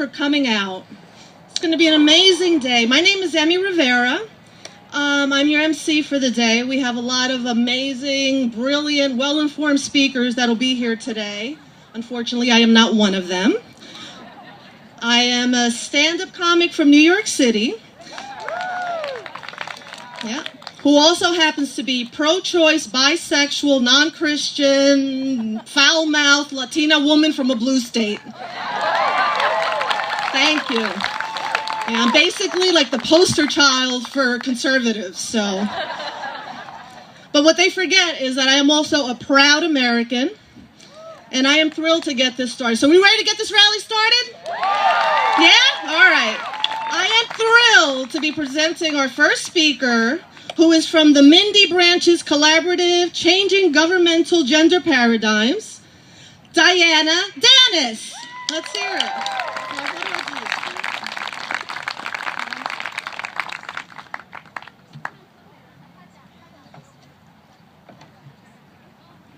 for coming out. It's going to be an amazing day. My name is Emmy Rivera. I'm your MC for the day. We have a lot of amazing, brilliant, well-informed speakers that'll be here today. Unfortunately, I am not one of them. I am a stand-up comic from New York City. Yeah. Who also happens to be pro-choice, bisexual, non-Christian, foul-mouthed Latina woman from a blue state. Thank you. Yeah, I'm basically like the poster child for conservatives, so. But what they forget is that I am also a proud American, and I am thrilled to get this started. So we ready to get this rally started? Yeah? All right. I am thrilled to be presenting our first speaker, who is from the Mindy Branch's collaborative Changing Governmental Gender Paradigms, Diana Dennis. Let's hear it.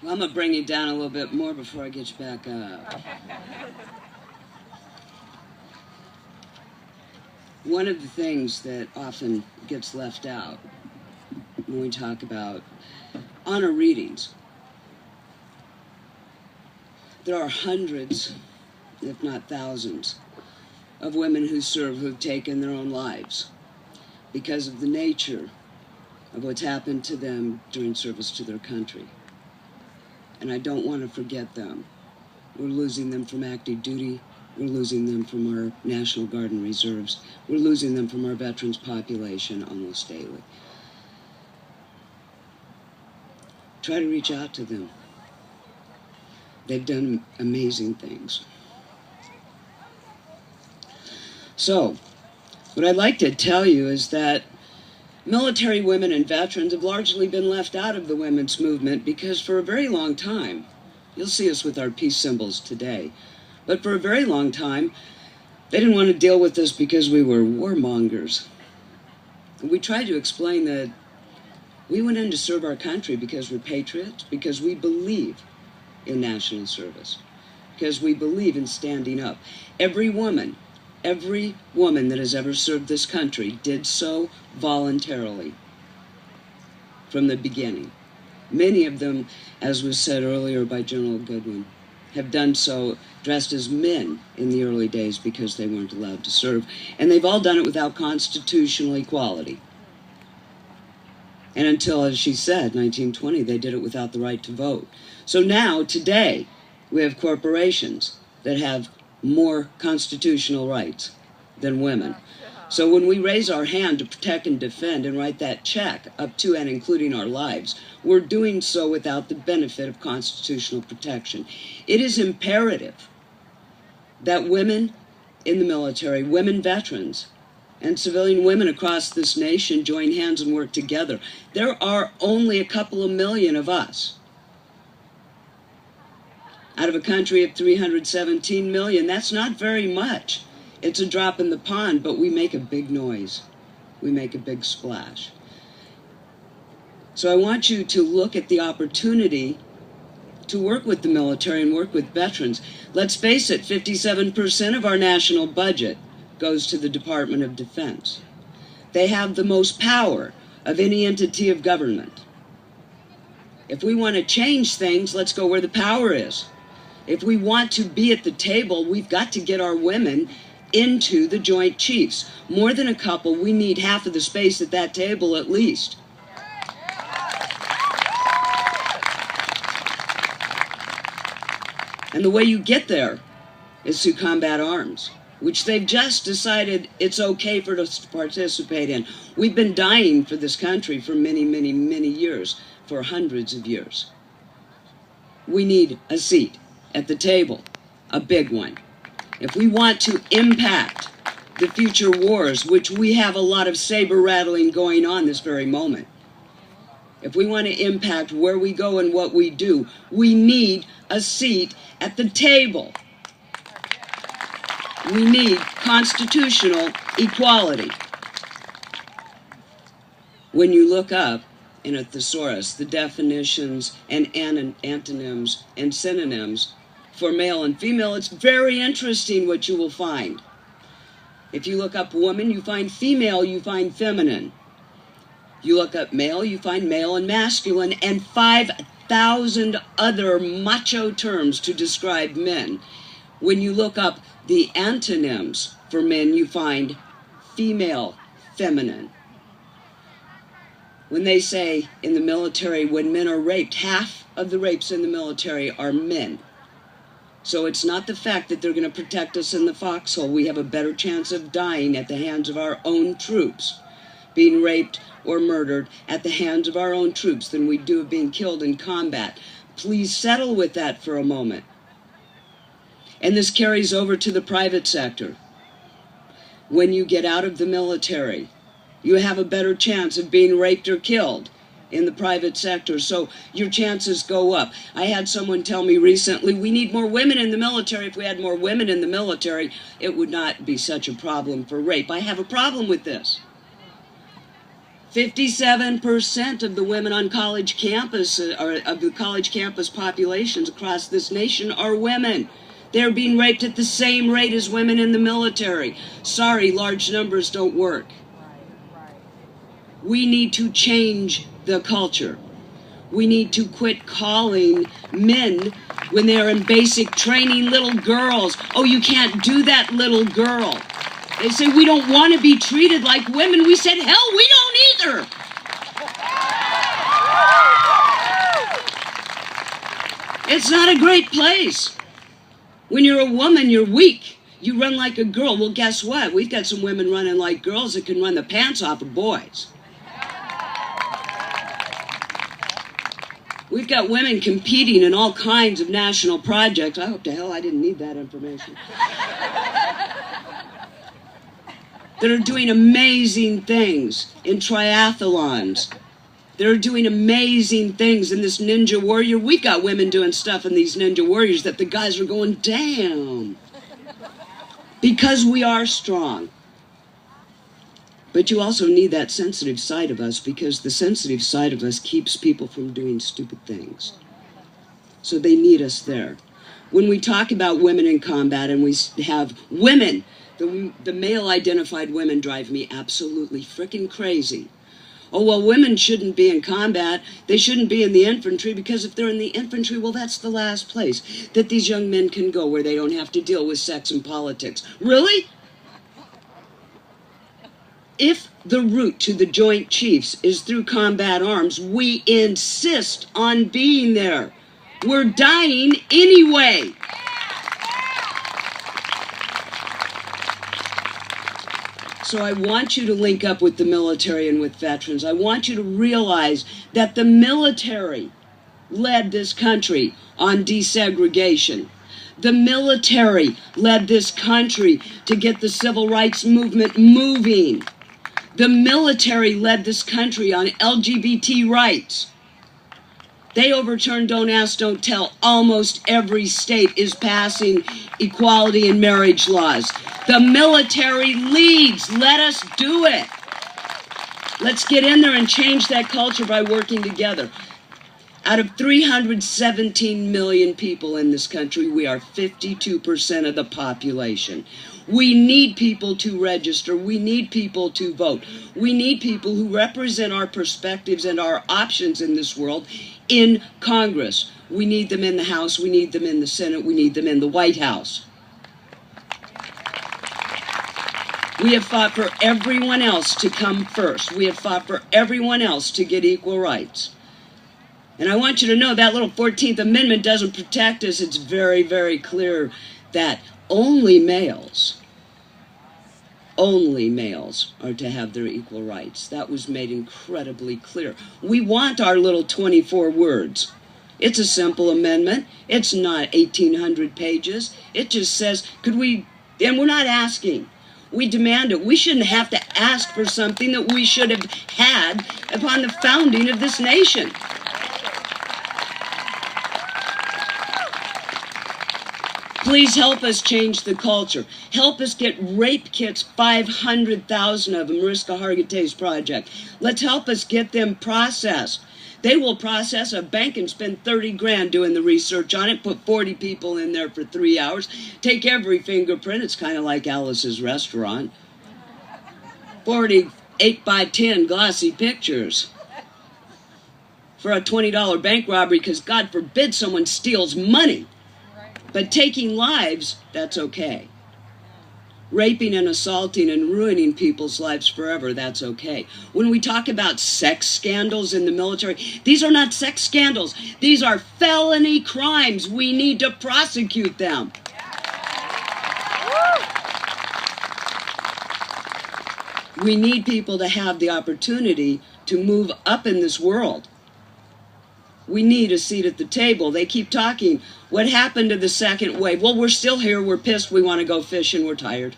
I'm going to bring you down a little bit more before I get you back up. One of the things that often gets left out when we talk about honor readings, there are hundreds, if not thousands, of women who serve who have taken their own lives because of the nature of what's happened to them during service to their country. And I don't want to forget them. We're losing them from active duty. We're losing them from our National Guard and Reserves. We're losing them from our veterans population almost daily. Try to reach out to them. They've done amazing things. So, what I'd like to tell you is that military women and veterans have largely been left out of the women's movement because for a very long time, you'll see us with our peace symbols today, but for a very long time, they didn't want to deal with us because we were warmongers. We tried to explain that we went in to serve our country because we're patriots, because we believe in national service, because we believe in standing up. Every woman that has ever served this country did so voluntarily from the beginning. Many of them, as was said earlier by General Goodwin, have done so dressed as men in the early days because they weren't allowed to serve. And they've all done it without constitutional equality. And until, as she said, 1920, they did it without the right to vote. So now, today, we have corporations that have more constitutional rights than women. So when we raise our hand to protect and defend and write that check up to and including our lives, we're doing so without the benefit of constitutional protection. It is imperative that women in the military, women veterans, and civilian women across this nation join hands and work together. There are only a couple of million of us out of a country of 317 million. That's not very much. It's a drop in the pond, but we make a big noise. We make a big splash. So I want you to look at the opportunity to work with the military and work with veterans. Let's face it, 57% of our national budget goes to the Department of Defense. They have the most power of any entity of government. If we want to change things, let's go where the power is. If we want to be at the table, we've got to get our women into the Joint Chiefs. More than a couple, we need half of the space at that table at least. And the way you get there is through combat arms, which they've just decided it's okay for us to participate in. We've been dying for this country for many, many, many years, for hundreds of years. We need a seat at the table, a big one. If we want to impact the future wars, which we have a lot of saber rattling going on this very moment, if we want to impact where we go and what we do, we need a seat at the table. We need constitutional equality. When you look up in a thesaurus the definitions and antonyms and synonyms for male and female, it's very interesting what you will find. If you look up woman, you find female, you find feminine. You look up male, you find male and masculine, and 5,000 other macho terms to describe men. When you look up the antonyms for men, you find female, feminine. When they say in the military, when men are raped, half of the rapes in the military are men. So it's not the fact that they're going to protect us in the foxhole. We have a better chance of dying at the hands of our own troops, being raped or murdered at the hands of our own troops, than we do of being killed in combat. Please settle with that for a moment. And this carries over to the private sector. When you get out of the military, you have a better chance of being raped or killed in the private sector, so your chances go up. I had someone tell me recently, we need more women in the military. If we had more women in the military, it would not be such a problem for rape. I have a problem with this. 57% of the women on college campus, or of the college campus populations across this nation, are women. They're being raped at the same rate as women in the military. Sorry, large numbers don't work. We need to change the culture. We need to quit calling men, when they're in basic training, little girls. Oh, you can't do that, little girl. They say we don't want to be treated like women. We said, hell, we don't either. It's not a great place. When you're a woman, you're weak. You run like a girl. Well, guess what? We've got some women running like girls that can run the pants off of boys. We've got women competing in all kinds of national projects. I hope to hell I didn't need that information. That are doing amazing things in triathlons. They're doing amazing things in this Ninja Warrior. We've got women doing stuff in these Ninja Warriors that the guys are going, damn. Because we are strong. But you also need that sensitive side of us, because the sensitive side of us keeps people from doing stupid things. So they need us there. When we talk about women in combat and we have women, the male-identified women drive me absolutely frickin' crazy. Oh, well, women shouldn't be in combat. They shouldn't be in the infantry, because if they're in the infantry, well, that's the last place that these young men can go where they don't have to deal with sex and politics. Really? If the route to the Joint Chiefs is through combat arms, we insist on being there. We're dying anyway. So I want you to link up with the military and with veterans. I want you to realize that the military led this country on desegregation. The military led this country to get the civil rights movement moving. The military led this country on LGBT rights. They overturned Don't Ask, Don't Tell. Almost every state is passing equality in marriage laws. The military leads. Let us do it. Let's get in there and change that culture by working together. Out of 317 million people in this country, we are 52% of the population. We need people to register. We need people to vote. We need people who represent our perspectives and our options in this world in Congress. We need them in the House. We need them in the Senate. We need them in the White House. We have fought for everyone else to come first. We have fought for everyone else to get equal rights. And I want you to know that little 14th Amendment doesn't protect us. It's very, very clear that only males are to have their equal rights. That was made incredibly clear. We want our little 24 words. It's a simple amendment. It's not 1,800 pages. It just says, and we're not asking. We demand it. We shouldn't have to ask for something that we should have had upon the founding of this nation. Please help us change the culture. Help us get rape kits, 500,000 of them, Mariska Hargitay's project. Let's help us get them processed. They will process a bank and spend 30 grand doing the research on it, put 40 people in there for 3 hours, take every fingerprint. It's kind of like Alice's Restaurant. 40 8x10 glossy pictures for a $20 bank robbery, because God forbid someone steals money. But taking lives, that's okay. Raping and assaulting and ruining people's lives forever, that's okay. When we talk about sex scandals in the military, these are not sex scandals. These are felony crimes. We need to prosecute them. We need people to have the opportunity to move up in this world. We need a seat at the table. They keep talking. What happened to the second wave? Well, we're still here. We're pissed. We want to go fishing. We're tired.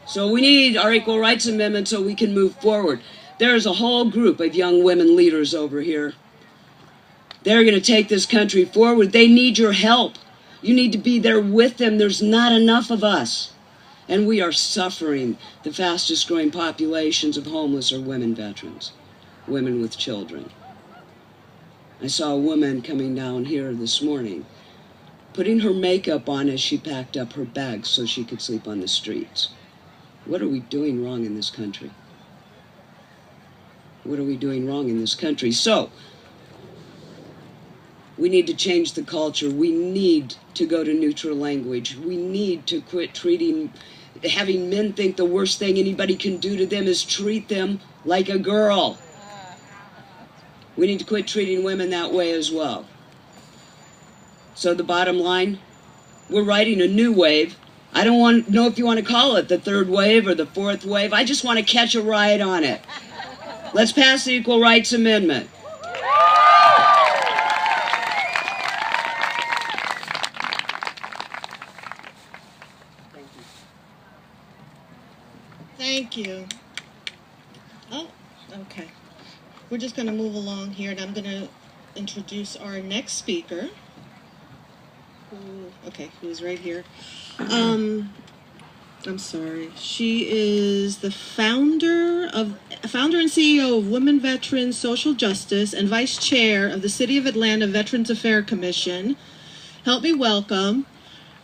So we need our Equal Rights Amendment so we can move forward. There's a whole group of young women leaders over here. They're going to take this country forward. They need your help. You need to be there with them. There's not enough of us. And we are suffering. The fastest growing populations of homeless are women veterans, women with children. I saw a woman coming down here this morning, putting her makeup on as she packed up her bags so she could sleep on the streets. What are we doing wrong in this country? What are we doing wrong in this country? So, we need to change the culture. We need to go to neutral language. We need to quit having men think the worst thing anybody can do to them is treat them like a girl. We need to quit treating women that way as well. So the bottom line, we're riding a new wave. I don't know if you want to call it the third wave or the fourth wave. I just want to catch a ride on it. Let's pass the Equal Rights Amendment. Thank you. Oh, okay. We're just going to move along here, and I'm going to introduce our next speaker. Who's right here. I'm sorry. She is the founder and CEO of Women Veterans Social Justice and vice chair of the City of Atlanta Veterans Affairs Commission. Help me welcome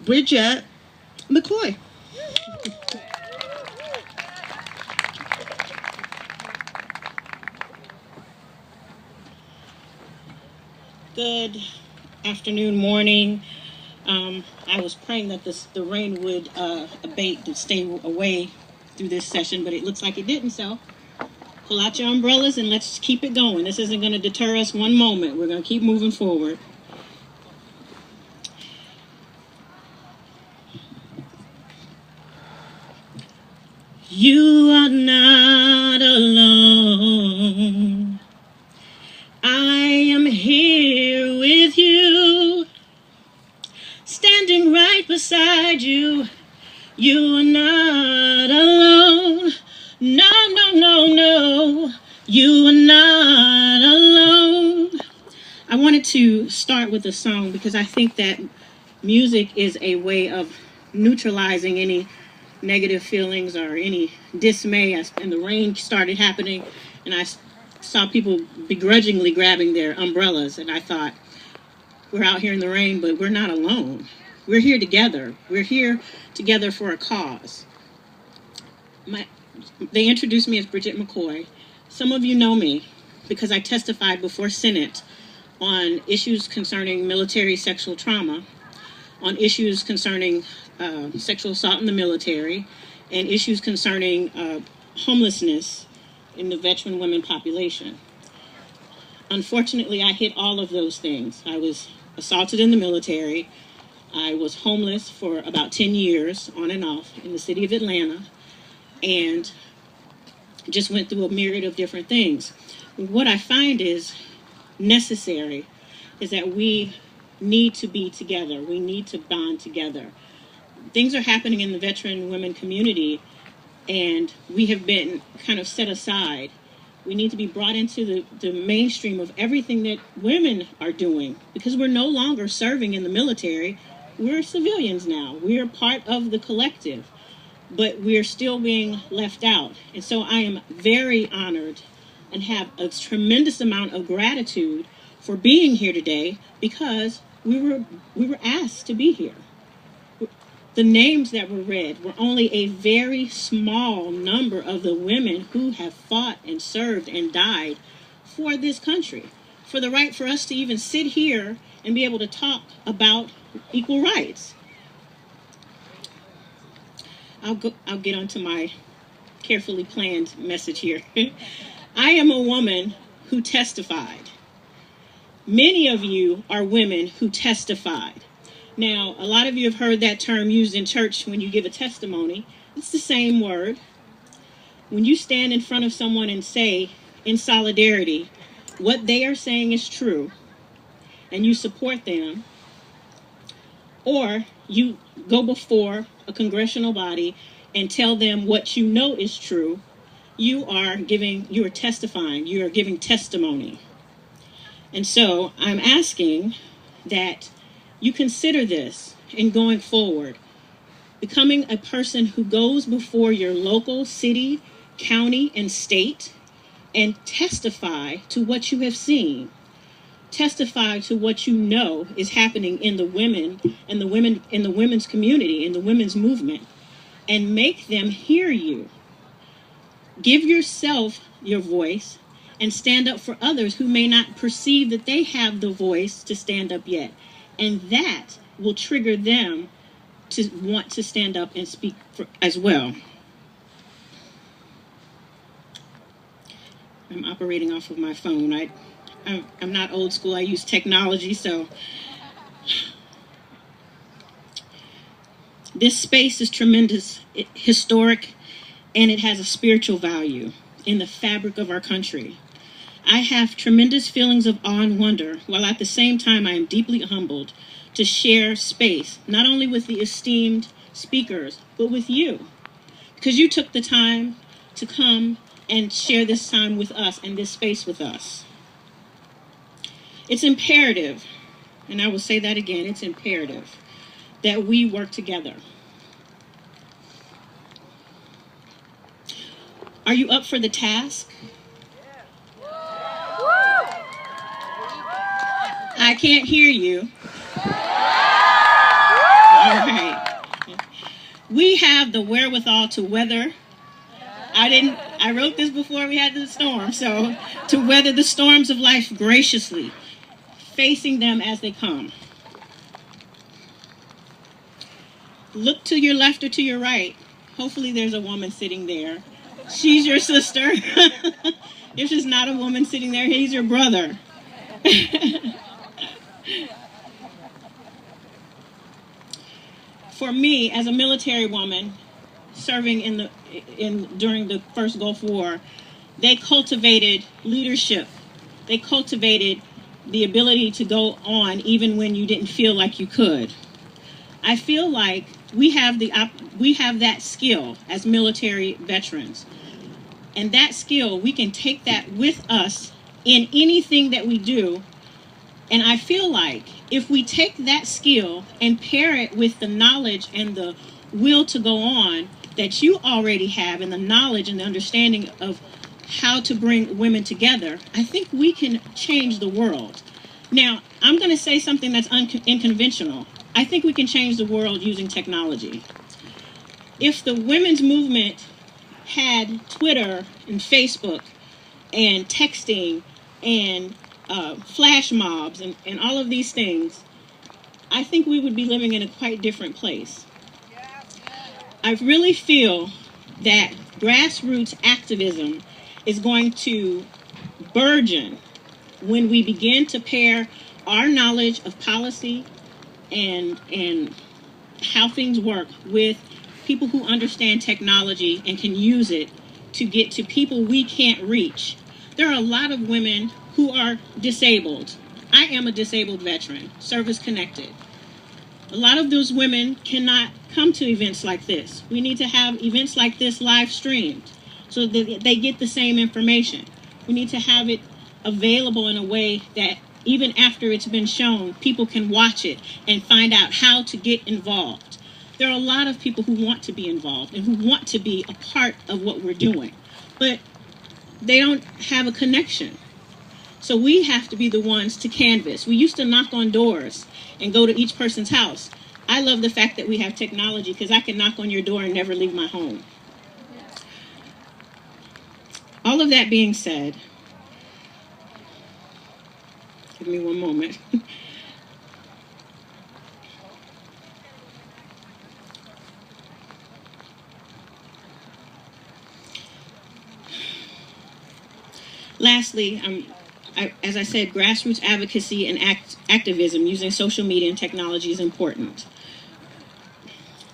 Brigette McCoy. Good afternoon, morning. I was praying that the rain would abate to stay away through this session, but it looks like it didn't, so pull out your umbrellas and let's keep it going. This isn't going to deter us one moment. We're going to keep moving forward. You are not alone. I am here with you, standing right beside you. You are not alone. No, no, no, no. You are not alone. I wanted to start with a song because I think that music is a way of neutralizing any negative feelings or any dismay. And the rain started happening, and I saw people begrudgingly grabbing their umbrellas, and I thought, we're out here in the rain, but we're not alone. We're here together. We're here together for a cause. They introduced me as Brigette McCoy. Some of you know me because I testified before Senate on issues concerning military sexual trauma, on issues concerning sexual assault in the military, and issues concerning homelessness in the veteran women population. Unfortunately, I hit all of those things. I was assaulted in the military. I was homeless for about 10 years, on and off, in the city of Atlanta, and just went through a myriad of different things. What I find is necessary is that we need to be together. We need to bond together. Things are happening in the veteran women community, and we have been kind of set aside. We need to be brought into the mainstream of everything that women are doing, because we're no longer serving in the military. We're civilians now. We're part of the collective, but we're still being left out. And so I am very honored and have a tremendous amount of gratitude for being here today, because we were asked to be here. The names that were read were only a very small number of the women who have fought and served and died for this country, for the right for us to even sit here and be able to talk about equal rights. I'll get onto my carefully planned message here. I am a woman who testified. Many of you are women who testified. Now, a lot of you have heard that term used in church when you give a testimony. It's the same word. When you stand in front of someone and say, in solidarity, what they are saying is true, and you support them, or you go before a congressional body and tell them what you know is true, you are testifying, you are giving testimony. And so I'm asking that you consider this in going forward, becoming a person who goes before your local city, county, and state and testify to what you have seen. Testify to what you know is happening in the women and the women in the women's community, in the women's movement, and make them hear you. Give yourself your voice and stand up for others who may not perceive that they have the voice to stand up yet. And that will trigger them to want to stand up and speak as well. I'm operating off of my phone. I'm not old school. I use technology, so this space is tremendous, historic, and it has a spiritual value in the fabric of our country. I have tremendous feelings of awe and wonder, while at the same time I am deeply humbled to share space, not only with the esteemed speakers, but with you, because you took the time to come and share this time with us and this space with us. It's imperative, and I will say that again, it's imperative that we work together. Are you up for the task? I can't hear you. All right. We have the wherewithal to weather. I wrote this before we had the storm, so to weather the storms of life graciously, facing them as they come. Look to your left or to your right. Hopefully there's a woman sitting there. She's your sister. If she's not a woman sitting there, he's your brother. For me, as a military woman serving during the first Gulf War, they cultivated leadership. They cultivated the ability to go on even when you didn't feel like you could. I feel like we have that skill as military veterans. And that skill, we can take that with us in anything that we do. And I feel like if we take that skill and pair it with the knowledge and the will to go on that you already have, and the knowledge and the understanding of how to bring women together, I think we can change the world. Now, I'm going to say something that's unconventional. I think we can change the world using technology. If the women's movement had Twitter and Facebook and texting and flash mobs and all of these things, I think we would be living in a quite different place. I really feel that grassroots activism is going to burgeon when we begin to pair our knowledge of policy and how things work with people who understand technology and can use it to get to people we can't reach. There are a lot of women who are disabled. I am a disabled veteran, service connected. A lot of those women cannot come to events like this. We need to have events like this live streamed so that they get the same information. We need to have it available in a way that even after it's been shown, people can watch it and find out how to get involved. There are a lot of people who want to be involved and who want to be a part of what we're doing. But they don't have a connection. So we have to be the ones to canvas. We used to knock on doors and go to each person's house. I love the fact that we have technology because I can knock on your door and never leave my home. All of that being said, give me one moment. Lastly, as I said, grassroots advocacy and activism using social media and technology is important.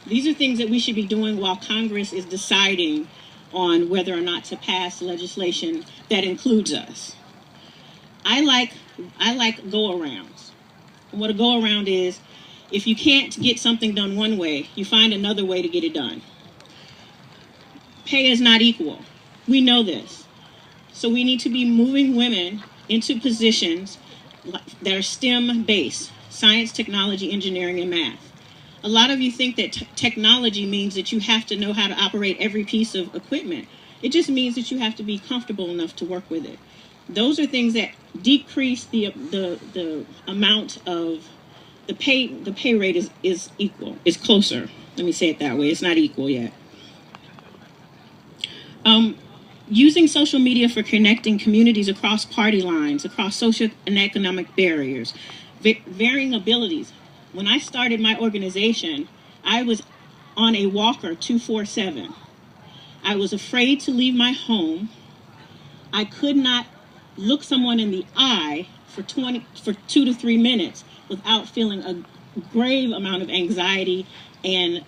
These are things that we should be doing while Congress is deciding on whether or not to pass legislation that includes us. I like go-arounds. And what a go-around is, if you can't get something done one way, you find another way to get it done. Pay is not equal. We know this. So we need to be moving women into positions that are STEM-based, science, technology, engineering, and math. A lot of you think that technology means that you have to know how to operate every piece of equipment. It just means that you have to be comfortable enough to work with it. Those are things that decrease the amount of the pay rate is equal, is closer. Let me say it that way. It's not equal yet. Using social media for connecting communities across party lines, across social and economic barriers, varying abilities. When I started my organization, I was on a walker 24/7. I was afraid to leave my home. I could not look someone in the eye for 2 to 3 minutes without feeling a grave amount of anxiety and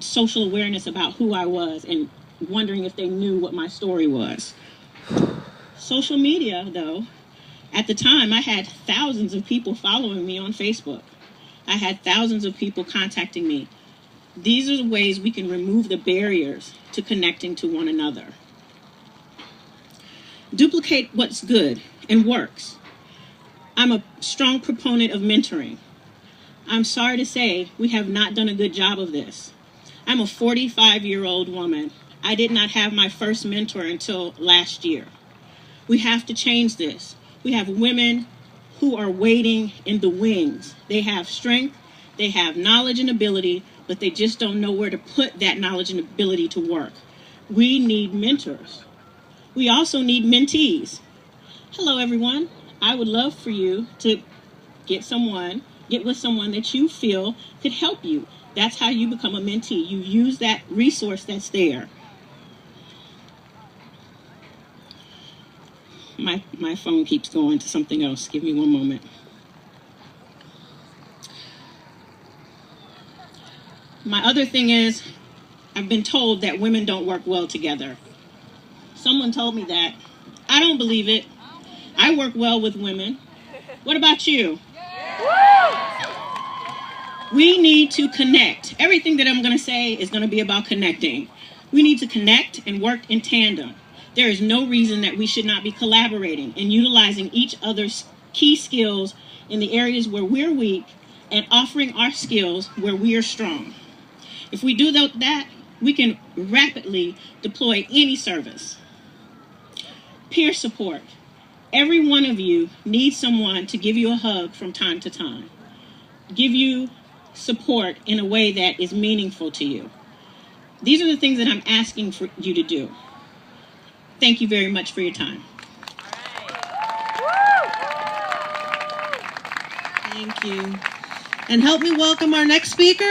social awareness about who I was and wondering if they knew what my story was. Social media, though, at the time I had thousands of people following me on Facebook. I had thousands of people contacting me. These are the ways we can remove the barriers to connecting to one another. Duplicate what's good and works. I'm a strong proponent of mentoring. I'm sorry to say we have not done a good job of this. I'm a 45-year-old woman. I did not have my first mentor until last year. We have to change this. We have women who are waiting in the wings. They have strength, they have knowledge and ability, but they just don't know where to put that knowledge and ability to work. We need mentors. We also need mentees. Hello, everyone. I would love for you to get with someone that you feel could help you. That's how you become a mentee. You use that resource that's there. My phone keeps going to something else. Give me one moment. My other thing is, I've been told that women don't work well together. Someone told me that. I don't believe it. I work well with women. What about you? We need to connect. Everything that I'm going to say is going to be about connecting. We need to connect and work in tandem. There is no reason that we should not be collaborating and utilizing each other's key skills in the areas where we're weak and offering our skills where we are strong. If we do that, we can rapidly deploy any service. Peer support. Every one of you needs someone to give you a hug from time to time. Give you support in a way that is meaningful to you. These are the things that I'm asking for you to do. Thank you very much for your time. Thank you. And help me welcome our next speaker.